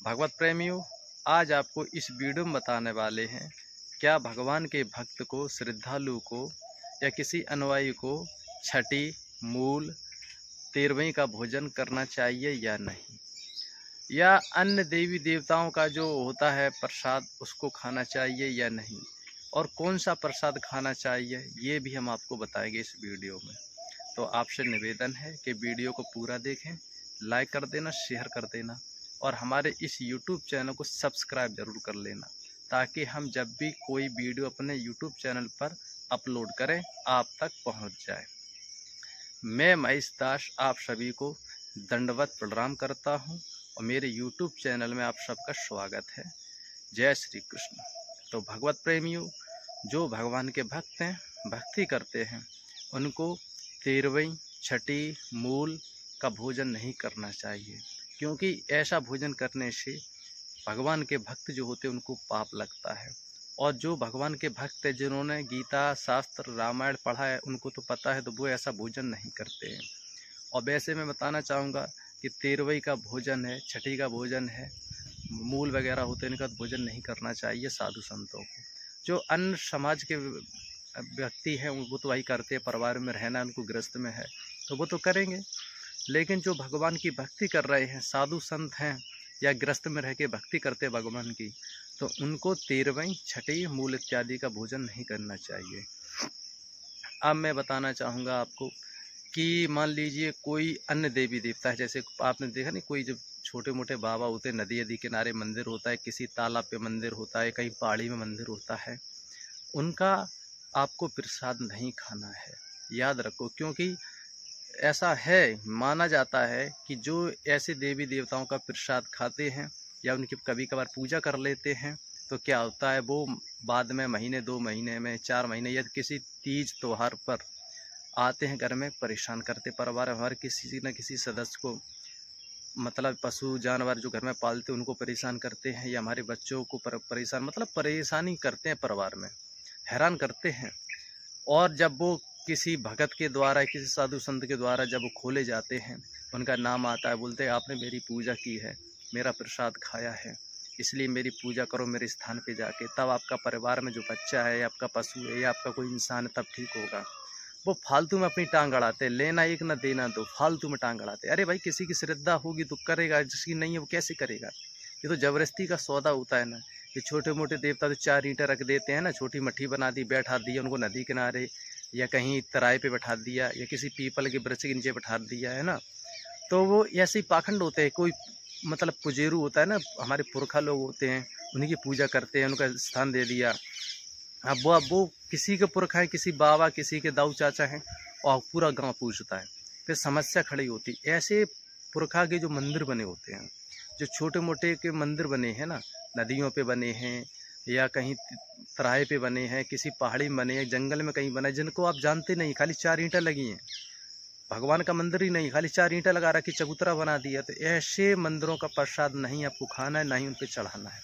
भगवत प्रेमियों, आज आपको इस वीडियो में बताने वाले हैं क्या भगवान के भक्त को, श्रद्धालु को या किसी अनुयायी को छठी, मूल, 13वीं का भोजन करना चाहिए या नहीं, या अन्य देवी देवताओं का जो होता है प्रसाद उसको खाना चाहिए या नहीं, और कौन सा प्रसाद खाना चाहिए ये भी हम आपको बताएंगे इस वीडियो में। तो आपसे निवेदन है कि वीडियो को पूरा देखें, लाइक कर देना, शेयर कर देना और हमारे इस YouTube चैनल को सब्सक्राइब जरूर कर लेना, ताकि हम जब भी कोई वीडियो अपने YouTube चैनल पर अपलोड करें आप तक पहुंच जाए। मैं महेश दास आप सभी को दंडवत प्रणाम करता हूं और मेरे YouTube चैनल में आप सबका स्वागत है। जय श्री कृष्ण। तो भगवत प्रेमियों, जो भगवान के भक्त हैं, भक्ति करते हैं, उनको 13वीं, छठी, मूल का भोजन नहीं करना चाहिए, क्योंकि ऐसा भोजन करने से भगवान के भक्त जो होते हैं उनको पाप लगता है। और जो भगवान के भक्त हैं, जिन्होंने गीता, शास्त्र, रामायण पढ़ा है, उनको तो पता है, तो वो ऐसा भोजन नहीं करते हैं। और वैसे मैं बताना चाहूँगा कि 13वीं का भोजन है, छठी का भोजन है, मूल वगैरह होते हैं, इनका भोजन नहीं करना चाहिए साधु संतों को। जो अन्य समाज के व्यक्ति हैं वो तो वही करते हैं, परिवार में रहना उनको गृहस्थ में है तो वो तो करेंगे, लेकिन जो भगवान की भक्ति कर रहे हैं, साधु संत हैं या गृहस्थ में रह के भक्ति करते भगवान की, तो उनको 13वीं, छठी, मूल इत्यादि का भोजन नहीं करना चाहिए। अब मैं बताना चाहूँगा आपको कि मान लीजिए कोई अन्य देवी देवता है, जैसे आपने देखा नहीं, कोई जब छोटे मोटे बाबा होते हैं, नदी किनारे मंदिर होता है, किसी तालाब पे मंदिर होता है, कहीं पहाड़ी में मंदिर होता है, उनका आपको प्रसाद नहीं खाना है, याद रखो। क्योंकि ऐसा है, माना जाता है कि जो ऐसे देवी देवताओं का प्रसाद खाते हैं या उनकी कभी कभार पूजा कर लेते हैं, तो क्या होता है, वो बाद में महीने, 2 महीने में, 4 महीने या किसी तीज त्योहार पर आते हैं, घर में परेशान करते, परिवार हर किसी न किसी सदस्य को, मतलब पशु जानवर जो घर में पालते उनको परेशान करते हैं, या हमारे बच्चों को परेशान, मतलब परेशानी करते हैं, परिवार में हैरान करते हैं। और जब वो किसी भगत के द्वारा, किसी साधु संत के द्वारा जब वो खोले जाते हैं, उनका नाम आता है, बोलते हैं आपने मेरी पूजा की है, मेरा प्रसाद खाया है, इसलिए मेरी पूजा करो मेरे स्थान पे जाके, तब आपका परिवार में जो बच्चा है, आपका पशु है या आपका कोई इंसान है, तब ठीक होगा। वो फालतू में अपनी टांग अड़ाते हैं, लेना एक न देना दो, फालतू में टांग अड़ाते हैं। अरे भाई, किसी की श्रद्धा होगी तो करेगा, जिसकी नहीं है वो कैसे करेगा? ये तो जबरदस्ती का सौदा होता है ना। ये छोटे मोटे देवता तो 4 ईंटें रख देते हैं ना, छोटी मट्ठी बना दी, बैठा दिया उनको नदी किनारे या कहीं तराई पे बैठा दिया या किसी पीपल के वृक्ष के नीचे बैठा दिया है ना, तो वो ऐसे ही पाखंड होते हैं। कोई मतलब पुजेरू होता है ना, हमारे पुरखा लोग होते हैं, उन्हीं की पूजा करते हैं, उनका स्थान दे दिया। अब वो किसी के पुरखा है, किसी बाबा, किसी के दाऊ चाचा हैं, और पूरा गांव पूजता है, फिर समस्या खड़ी होती। ऐसे पुरखा के जो मंदिर बने होते हैं, जो छोटे मोटे के मंदिर बने हैं ना, नदियों पे बने हैं या कहीं तराहे पे बने हैं, किसी पहाड़ी में बने हैं, जंगल में कहीं बने, जिनको आप जानते नहीं, खाली 4 ईंटें लगी हैं, भगवान का मंदिर ही नहीं, खाली 4 ईंटें लगा रखी, चबूतरा बना दिया, तो ऐसे मंदिरों का प्रसाद नहीं आपको खाना है, ना ही उन पर चढ़ाना है।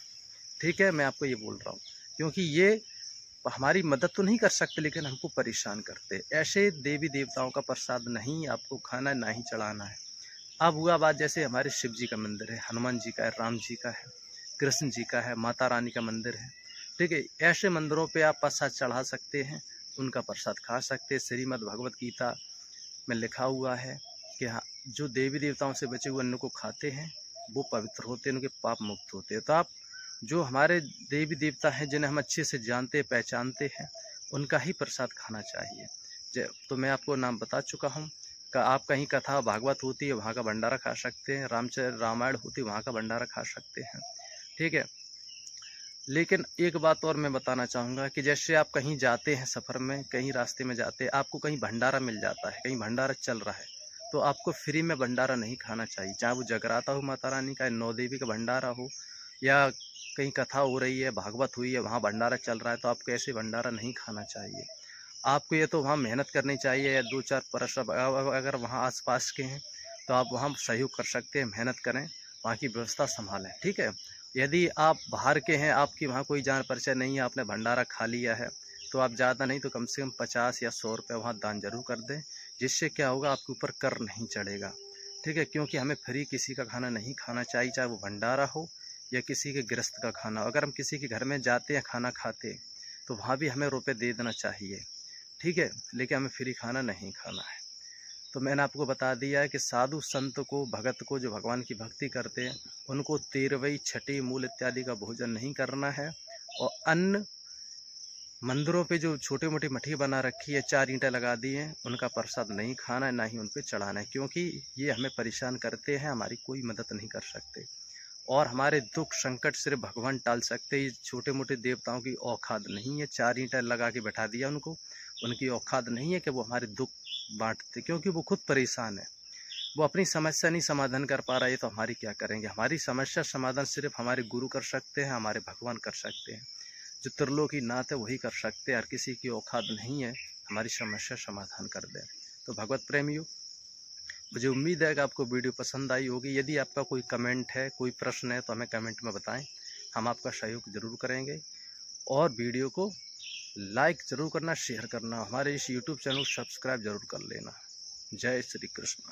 ठीक है, मैं आपको ये बोल रहा हूँ, क्योंकि ये हमारी मदद तो नहीं कर सकते, लेकिन हमको परेशान करते। ऐसे देवी देवताओं का प्रसाद नहीं आपको खाना है, ना ही चढ़ाना है। अब हुआ बात, जैसे हमारे शिव जी का मंदिर है, हनुमान जी का है, राम जी का है, कृष्ण जी का है, माता रानी का मंदिर है, ठीक है, ऐसे मंदिरों पे आप प्रसाद चढ़ा सकते हैं, उनका प्रसाद खा सकते हैं। श्रीमद् भगवत गीता में लिखा हुआ है कि हाँ, जो देवी देवताओं से बचे हुए अन्न को खाते हैं वो पवित्र होते हैं, उनके पाप मुक्त होते हैं। तो आप जो हमारे देवी देवता हैं, जिन्हें हम अच्छे से जानते पहचानते हैं, उनका ही प्रसाद खाना चाहिए। तो मैं आपको नाम बता चुका हूँ कि आप कहीं कथा भागवत होती है वहाँ का भंडारा खा सकते हैं, रामचरित रामायण होती है वहाँ का भंडारा खा सकते हैं, ठीक है। लेकिन एक बात और मैं बताना चाहूँगा कि जैसे आप कहीं जाते हैं, सफ़र में कहीं रास्ते में जाते हैं, आपको कहीं भंडारा मिल जाता है, कहीं भंडारा चल रहा है, तो आपको फ्री में भंडारा नहीं खाना चाहिए। चाहे वो जगराता हो माता रानी का, 9 देवी का भंडारा हो, या कहीं कथा हो रही है, भागवत हुई है, वहाँ भंडारा चल रहा है, तो आपको ऐसे भंडारा नहीं खाना चाहिए। आपको ये तो वहाँ मेहनत करनी चाहिए, या 2-4 परस अगर वहाँ आसपास के हैं तो आप वहाँ सहयोग कर सकते हैं, मेहनत करें, वहाँ की व्यवस्था संभालें, ठीक है। यदि आप बाहर के हैं, आपकी वहाँ कोई जान परिचय नहीं है, आपने भंडारा खा लिया है, तो आप ज़्यादा नहीं तो कम से कम 50 या 100 रुपये वहाँ दान जरूर कर दें, जिससे क्या होगा, आपके ऊपर कर नहीं चढ़ेगा, ठीक है। क्योंकि हमें फ्री किसी का खाना नहीं खाना चाहिए, चाहे वो भंडारा हो या किसी के गृहस्थ का खाना, अगर हम किसी के घर में जाते हैं खाना खाते तो वहाँ भी हमें रुपए दे देना चाहिए, ठीक है, लेकिन हमें फ्री खाना नहीं खाना है। तो मैंने आपको बता दिया है कि साधु संत को, भगत को, जो भगवान की भक्ति करते हैं, उनको 13वीं, छठी, मूल इत्यादि का भोजन नहीं करना है। और अन्न मंदिरों पे जो छोटी मोटी मठी बना रखी है, 4 ईंटें लगा दी हैं, उनका प्रसाद नहीं खाना है, ना ही उन पे चढ़ाना है, क्योंकि ये हमें परेशान करते हैं, हमारी कोई मदद नहीं कर सकते और हमारे दुख संकट सिर्फ भगवान टाल सकते। ये छोटे मोटे देवताओं की औकात नहीं है, 4 ईंटें लगा के बैठा दिया उनको, उनकी औकात नहीं है कि वो हमारे दुख बांटते, क्योंकि वो खुद परेशान है, वो अपनी समस्या नहीं समाधान कर पा रहा है, तो हमारी क्या करेंगे। हमारी समस्या समाधान सिर्फ हमारे गुरु कर सकते हैं, हमारे भगवान कर सकते हैं, जो त्रिलोकी नाथ है वही कर सकते हैं, हर किसी की औकात नहीं है हमारी समस्या समाधान कर दे। तो भगवत प्रेमियों, मुझे उम्मीद है कि आपको वीडियो पसंद आई होगी। यदि आपका कोई कमेंट है, कोई प्रश्न है, तो हमें कमेंट में बताएं, हम आपका सहयोग जरूर करेंगे। और वीडियो को लाइक ज़रूर करना, शेयर करना, हमारे इस यूट्यूब चैनल को सब्सक्राइब जरूर कर लेना। जय श्री कृष्ण।